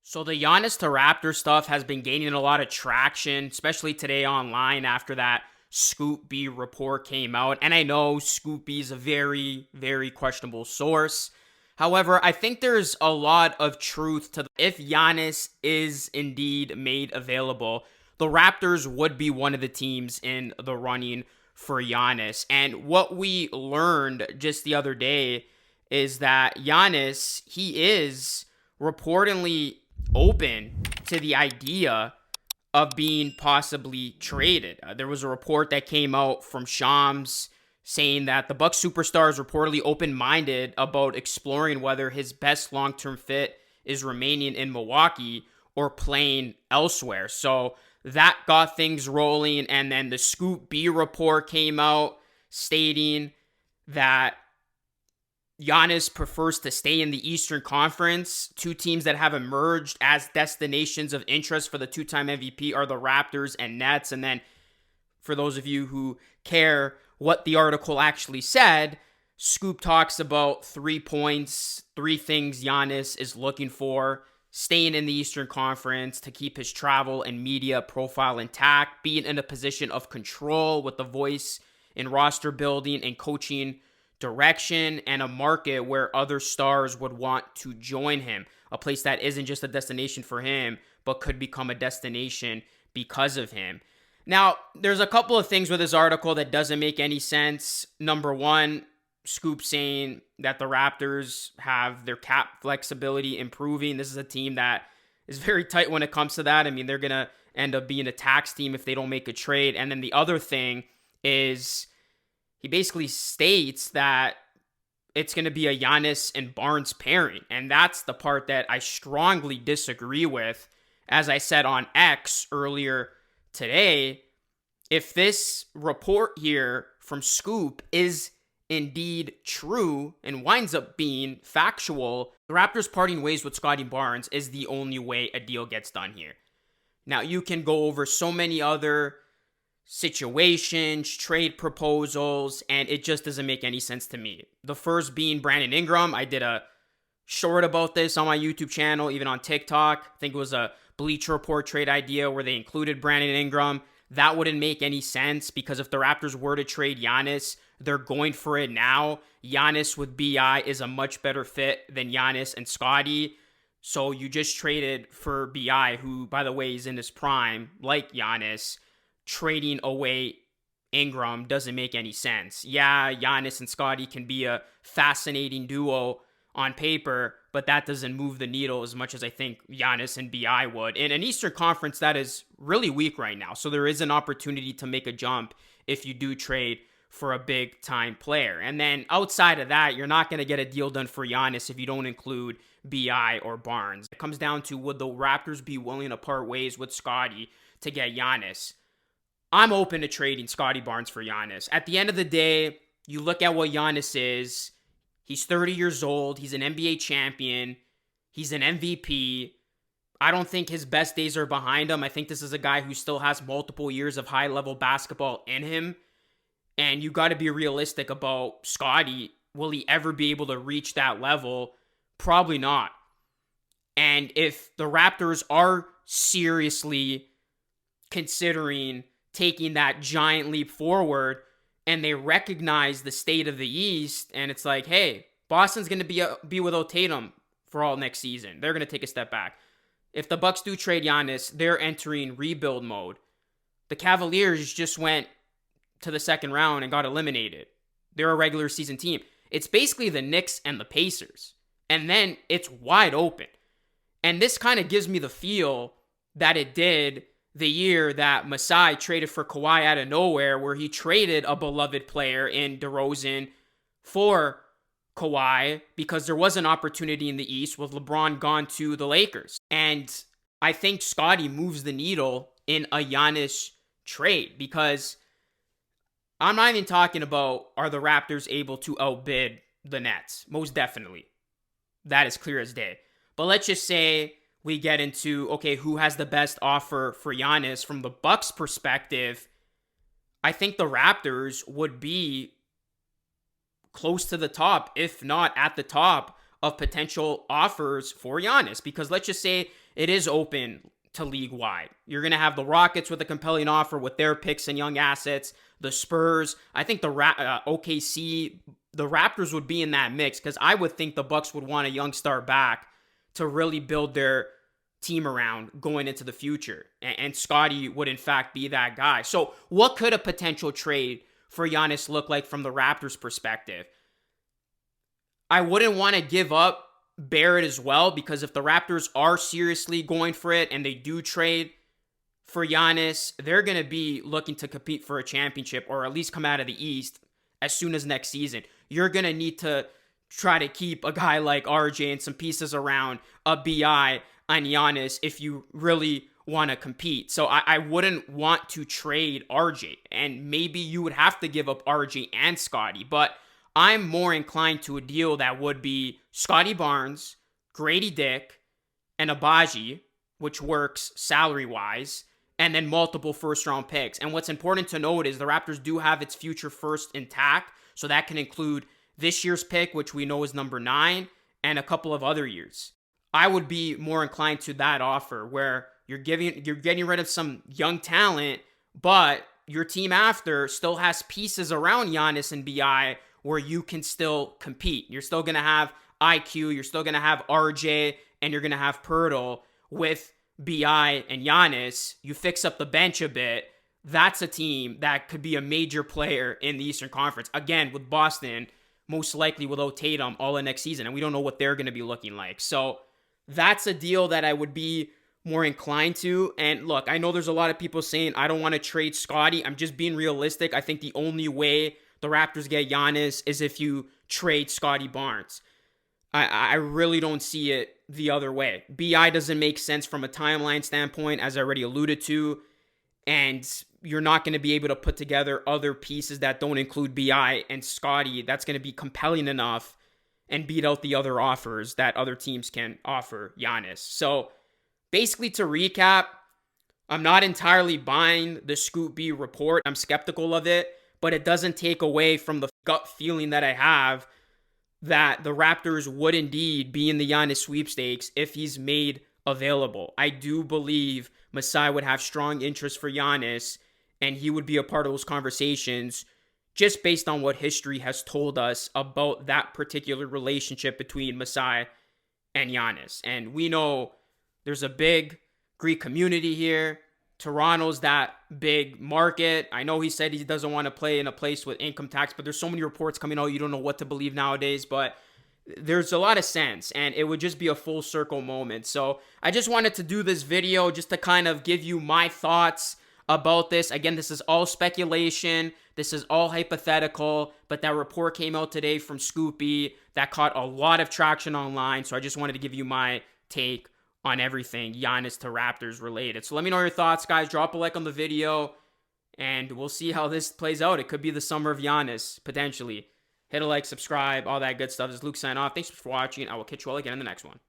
So the Giannis to Raptor stuff has been gaining a lot of traction, especially today online after that Scoop B report came out. And I know Scoop B is a very, very questionable source. However, I think there's a lot of truth to if Giannis is indeed made available, the Raptors would be one of the teams in the running for Giannis. And what we learned just the other day is that Giannis, he is reportedly open to the idea of being possibly traded. There was a report that came out from Shams saying that the Bucks superstar is reportedly open-minded about exploring whether his best long-term fit is remaining in Milwaukee or playing elsewhere. So that got things rolling, and then the Scoop B report came out stating that Giannis prefers to stay in the Eastern Conference. Two teams that have emerged as destinations of interest for the two-time MVP are the Raptors and Nets. And then for those of you who care what the article actually said, Scoop talks about 3 points, 3 things Giannis is looking for: staying in the Eastern Conference to keep his travel and media profile intact, being in a position of control with the voice in roster building and coaching direction, and a market where other stars would want to join him. A place that isn't just a destination for him, but could become a destination because of him. Now, there's a couple of things with this article that doesn't make any sense. Number one, Scoop saying that the Raptors have their cap flexibility improving. This is a team that is very tight when it comes to that. I mean, they're going to end up being a tax team if they don't make a trade. And then the other thing is he basically states that it's going to be a Giannis and Barnes pairing. And that's the part that I strongly disagree with. As I said on X earlier today, if this report here from Scoop is indeed true and winds up being factual, the Raptors parting ways with Scottie Barnes is the only way a deal gets done here. Now, you can go over so many other situations, trade proposals, and it just doesn't make any sense to me. The first being Brandon Ingram. I did a short about this on my YouTube channel, even on TikTok. I think it was a Bleacher Report trade idea where they included Brandon Ingram. That wouldn't make any sense because if the Raptors were to trade Giannis, they're going for it now. Giannis with BI is a much better fit than Giannis and Scottie. So you just traded for BI, who, by the way, is in his prime, like Giannis. Trading away Ingram doesn't make any sense. Yeah, Giannis and Scottie can be a fascinating duo on paper, but that doesn't move the needle as much as I think Giannis and BI would. In an Eastern Conference that is really weak right now, so there is an opportunity to make a jump if you do trade for a big-time player. And then outside of that, you're not going to get a deal done for Giannis if you don't include BI or Barnes. It comes down to, would the Raptors be willing to part ways with Scottie to get Giannis? I'm open to trading Scottie Barnes for Giannis. At the end of the day, you look at what Giannis is. He's 30 years old. He's an NBA champion. He's an MVP. I don't think his best days are behind him. I think this is a guy who still has multiple years of high-level basketball in him. And you got to be realistic about Scottie. Will he ever be able to reach that level? Probably not. And if the Raptors are seriously considering taking that giant leap forward and they recognize the state of the East, and it's like, hey, Boston's going to be without Tatum for all next season. They're going to take a step back. If the Bucks do trade Giannis, they're entering rebuild mode. The Cavaliers just went to the second round and got eliminated. They're a regular season team. It's basically the Knicks and the Pacers. And then it's wide open. And this kind of gives me the feel that it did the year that Masai traded for Kawhi out of nowhere, where he traded a beloved player in DeRozan for Kawhi because there was an opportunity in the East with LeBron gone to the Lakers. And I think Scottie moves the needle in a Giannis trade because I'm not even talking about, are the Raptors able to outbid the Nets? Most definitely. That is clear as day. But let's just say we get into, okay, who has the best offer for Giannis from the Bucks perspective. I think the Raptors would be close to the top, if not at the top, of potential offers for Giannis. Because let's just say it is open to league wide. You're going to have the Rockets with a compelling offer with their picks and young assets. The Spurs, I think the OKC, the Raptors would be in that mix because I would think the Bucks would want a young star back to really build their team around going into the future. And Scottie would in fact be that guy. So what could a potential trade for Giannis look like from the Raptors perspective? I wouldn't want to give up Barrett as well, because if the Raptors are seriously going for it and they do trade for Giannis, they're going to be looking to compete for a championship or at least come out of the East as soon as next season. You're going to need to try to keep a guy like RJ and some pieces around a BI on Giannis if you really want to compete. So I wouldn't want to trade RJ, and maybe you would have to give up RJ and Scottie, but I'm more inclined to a deal that would be Scottie Barnes, Grady Dick, and Abaji, which works salary-wise, and then multiple first-round picks. And what's important to note is the Raptors do have its future first intact, so that can include this year's pick, which we know is number 9, and a couple of other years. I would be more inclined to that offer where you're getting rid of some young talent, but your team after still has pieces around Giannis and BI where you can still compete. You're still going to have IQ, you're still going to have RJ, and you're going to have Pirtle. With BI and Giannis, you fix up the bench a bit. That's a team that could be a major player in the Eastern Conference. Again, with Boston, most likely without Tatum all in next season, and we don't know what they're going to be looking like. So that's a deal that I would be more inclined to. And look, I know there's a lot of people saying I don't want to trade Scottie. I'm just being realistic. I think the only way the Raptors get Giannis is if you trade Scottie Barnes. I really don't see it the other way. BI doesn't make sense from a timeline standpoint, as I already alluded to, and you're not going to be able to put together other pieces that don't include BI and Scottie that's going to be compelling enough and beat out the other offers that other teams can offer Giannis. So basically, to recap, I'm not entirely buying the Scoop B report. I'm skeptical of it, but it doesn't take away from the gut feeling that I have that the Raptors would indeed be in the Giannis sweepstakes if he's made available. I do believe Masai would have strong interest for Giannis, and he would be a part of those conversations just based on what history has told us about that particular relationship between Masai and Giannis. And we know there's a big Greek community here. Toronto's that big market. I know he said he doesn't want to play in a place with income tax, but there's so many reports coming out, you don't know what to believe nowadays, but there's a lot of sense, and it would just be a full circle moment. So I just wanted to do this video just to kind of give you my thoughts about this. Again, this is all speculation. This is all hypothetical, but that report came out today from Scoopy that caught a lot of traction online. So I just wanted to give you my take on everything Giannis to Raptors related. So let me know your thoughts, guys. Drop a like on the video, and we'll see how this plays out. It could be the summer of Giannis, potentially. Hit a like, subscribe, all that good stuff. This is Luke signing off. Thanks for watching. I will catch you all again in the next one.